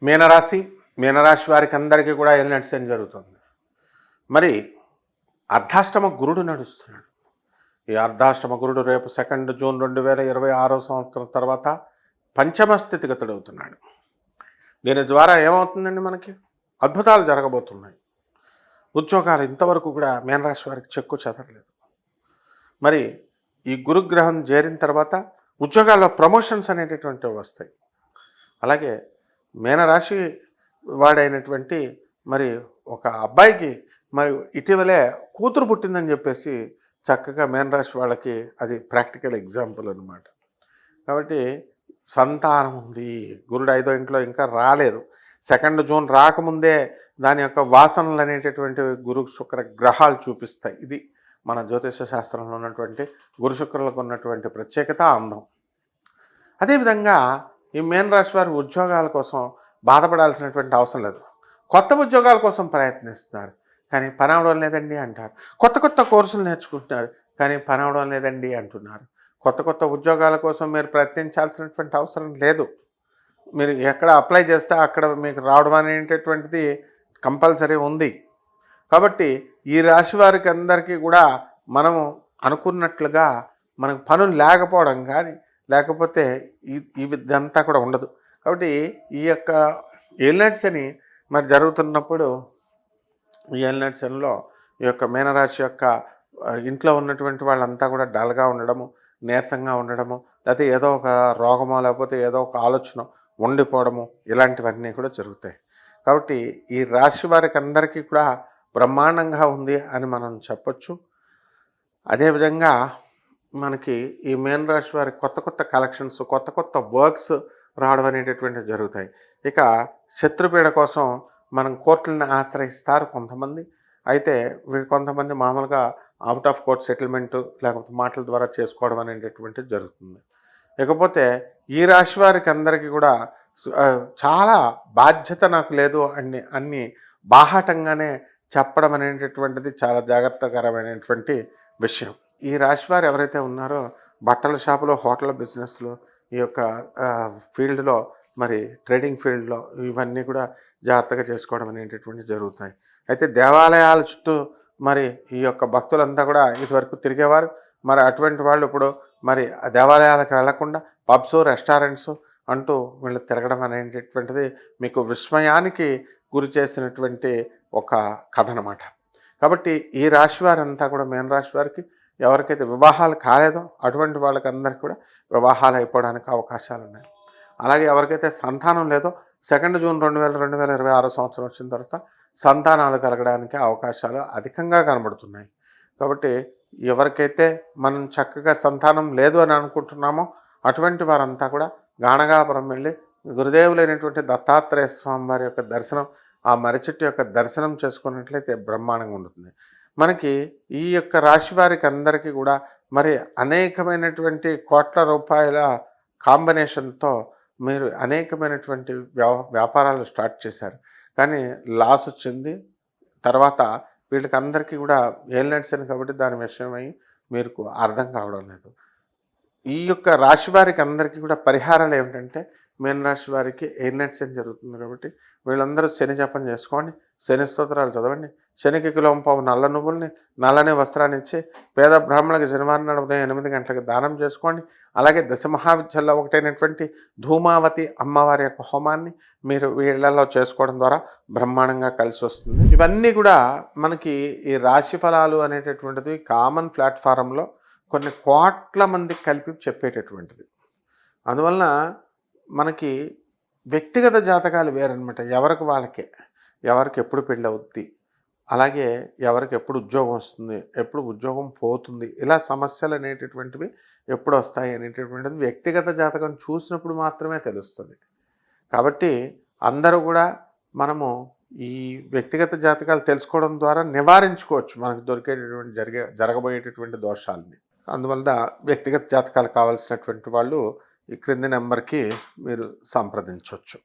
మీనరాశి మీనరాశి వారికి అందరికీ కూడా ఏం నడిచేది జరుగుతుంది. మరి అర్ధాష్టమ గురుడు నడుస్తున్నాడు. ఈ అర్ధాష్టమ గురుడు రేపు 2 జూన్ 2026 సంవత్సరం తర్వాత పంచమ స్థితిగతుడవుతున్నాడు. దీని ద్వారా ఏమవుతుందండి, మనకి అద్భుతాలు జరగబోతున్నాయి. ఉద్యోగాలు ఇంతవరకు కూడా మీనరాశి వారికి చెక్కు చెదరలేదు. మరి ఈ గురుగ్రహం చేరిన తర్వాత ఉద్యోగాల్లో ప్రమోషన్స్ అనేటటువంటివి వస్తాయి. అలాగే మీనరాశి వాడైనటువంటి మరి ఒక అబ్బాయికి మరి ఇటీవలే కూతురు పుట్టిందని చెప్పేసి చక్కగా మీనరాశి వాళ్ళకి అది ప్రాక్టికల్ ఎగ్జాంపుల్ అనమాట. కాబట్టి సంతానం ఉంది. గురుడు 5వ ఇంట్లో ఇంకా రాలేదు. 2 జూన్ రాకముందే దాని యొక్క వాసనలు అనేటటువంటి గురు శుక్ర గ్రహాలు చూపిస్తాయి. ఇది మన జ్యోతిష శాస్త్రంలో ఉన్నటువంటి గురు శుక్రులకు ఉన్నటువంటి ప్రత్యేకత, అందం. అదేవిధంగా ఈ మీనరాశి వారి ఉద్యోగాల కోసం బాధపడాల్సినటువంటి అవసరం లేదు. కొత్త ఉద్యోగాల కోసం ప్రయత్నిస్తున్నారు, కానీ పని అవడం లేదండి అంటారు. కొత్త కొత్త కోర్సులు నేర్చుకుంటున్నారు, కానీ పని అవడం లేదండి అంటున్నారు. కొత్త కొత్త ఉద్యోగాల కోసం మీరు ప్రయత్నించాల్సినటువంటి అవసరం లేదు. మీరు ఎక్కడ అప్లై చేస్తే అక్కడ మీకు రావడం అనేటటువంటిది కంపల్సరీ ఉంది. కాబట్టి ఈ రాశి వారికి అందరికీ కూడా మనము అనుకున్నట్లుగా మనకు పనులు లేకపోవడం కానీ లేకపోతే ఇదంతా కూడా ఉండదు. కాబట్టి ఈ యొక్క ఏలినాటి శని మరి జరుగుతున్నప్పుడు ఈ ఏలినాటి శనిలో ఈ యొక్క మీనరాశి యొక్క ఇంట్లో ఉన్నటువంటి వాళ్ళంతా కూడా డల్గా ఉండడము, నీరసంగా ఉండడము, లేకపోతే ఏదో ఒక రోగమో లేకపోతే ఏదో ఒక ఆలోచన ఉండిపోవడము, ఇలాంటివన్నీ కూడా జరుగుతాయి. కాబట్టి ఈ రాశి వారికి అందరికీ కూడా బ్రహ్మాండంగా ఉంది అని మనం చెప్పొచ్చు. అదేవిధంగా మనకి ఈ మీనరాశి వారి కొత్త కొత్త కలెక్షన్స్, కొత్త కొత్త వర్క్స్ రావడం అనేటటువంటివి జరుగుతాయి. ఇక శత్రుపీడ కోసం మనం కోర్టులను ఆశ్రయిస్తారు కొంతమంది. అయితే కొంతమంది మామూలుగా అవుట్ ఆఫ్ కోర్ట్ సెటిల్మెంటు లేకపోతే మాటల ద్వారా చేసుకోవడం అనేటటువంటిది జరుగుతుంది. ఇకపోతే ఈ రాశి వారికి అందరికీ కూడా చాలా బాధ్యత నాకు లేదు అన్ని బాహాటంగానే చెప్పడం అనేటటువంటిది చాలా జాగ్రత్తకరమైనటువంటి విషయం. ఈ రాశి వారు ఎవరైతే ఉన్నారో బట్టల షాపులో, హోటల్ బిజినెస్లో, ఈ యొక్క ఫీల్డ్లో, మరి ట్రేడింగ్ ఫీల్డ్లో ఇవన్నీ కూడా జాగ్రత్తగా చేసుకోవడం అనేటటువంటివి జరుగుతాయి. అయితే దేవాలయాల చుట్టూ మరి ఈ యొక్క భక్తులంతా కూడా ఇదివరకు తిరిగేవారు. మరి అటువంటి వాళ్ళు ఇప్పుడు మరి దేవాలయాలకు వెళ్లకుండా పబ్స్, రెస్టారెంట్స్ అంటూ వీళ్ళు తిరగడం అనేటటువంటిది మీకు విస్మయానికి గురి చేసినటువంటి ఒక కథ అన్నమాట. కాబట్టి ఈ రాశి వారంతా కూడా మీనరాశి వారికి ఎవరికైతే వివాహాలు కాలేదో అటువంటి వాళ్ళకి అందరికీ కూడా వివాహాలు అయిపోవడానికి అవకాశాలు ఉన్నాయి. అలాగే ఎవరికైతే సంతానం లేదో 2 జూన్ 2026 సంవత్సరం వచ్చిన తర్వాత సంతానాలు కలగడానికి అవకాశాలు అధికంగా కనబడుతున్నాయి. కాబట్టి ఎవరికైతే మనం చక్కగా సంతానం లేదు అని అనుకుంటున్నామో అటువంటి వారంతా కూడా గాణగాపురం వెళ్ళి గురుదేవులైనటువంటి దత్తాత్రేయ స్వామి వారి యొక్క దర్శనం, ఆ మర్రి యొక్క దర్శనం చేసుకున్నట్లయితే బ్రహ్మాండంగా ఉంటుంది. మనకి ఈ యొక్క రాశి వారికి అందరికీ కూడా మరి అనేకమైనటువంటి కోట్ల రూపాయల కాంబినేషన్తో మీరు అనేకమైనటువంటి వ్యాపారాలు స్టార్ట్ చేశారు, కానీ లాస్ వచ్చింది. తర్వాత వీళ్ళకి అందరికీ కూడా ఏలినాటి శని కాబట్టి దాని విషయమై మీకు అర్థం కావడం లేదు. ఈ యొక్క రాశి వారికి అందరికీ కూడా పరిహారాలు ఏమిటంటే, మీనరాశి వారికి ఏలినాటి శని జరుగుతుంది కాబట్టి వీళ్ళందరూ శని జపం చేసుకోండి, శని స్తోత్రాలు చదవండి, శనికి కిలోంపావు నల్ల నువ్వుల్ని, నల్లని వస్త్రాన్ని ఇచ్చి పేద బ్రాహ్మణులకు శనివారం నాడు ఉదయం 8 గంటలకు దానం చేసుకోండి. అలాగే దశమహావిద్యల్లో ఒకటైనటువంటి ధూమావతి అమ్మవారి యొక్క హోమాన్ని మీరు వీళ్ళల్లో చేసుకోవడం ద్వారా బ్రహ్మాండంగా కలిసి వస్తుంది. ఇవన్నీ కూడా మనకి ఈ రాశి ఫలాలు అనేటటువంటిది కామన్ ప్లాట్ఫారంలో కొన్ని కోట్ల మందికి కలిపి చెప్పేటటువంటిది. అందువలన మనకి వ్యక్తిగత జాతకాలు వేరనమాట. ఎవరికి వాళ్ళకే, ఎవరికి ఎప్పుడు పెళ్ళి అవుద్ది, అలాగే ఎవరికి ఎప్పుడు ఉద్యోగం వస్తుంది, ఎప్పుడు ఉద్యోగం పోతుంది, ఇలా సమస్యలు అనేటటువంటివి ఎప్పుడు వస్తాయి అనేటటువంటిది వ్యక్తిగత జాతకం చూసినప్పుడు మాత్రమే తెలుస్తుంది. కాబట్టి అందరూ కూడా మనము ఈ వ్యక్తిగత జాతకాలు తెలుసుకోవడం ద్వారా నివారించుకోవచ్చు మనకు దొరికేటటువంటి జరగబోయేటటువంటి దోషాలని. అందువల్ల వ్యక్తిగత జాతకాలు కావాల్సినటువంటి వాళ్ళు ఈ క్రింది నెంబర్కి మీరు సంప్రదించవచ్చు.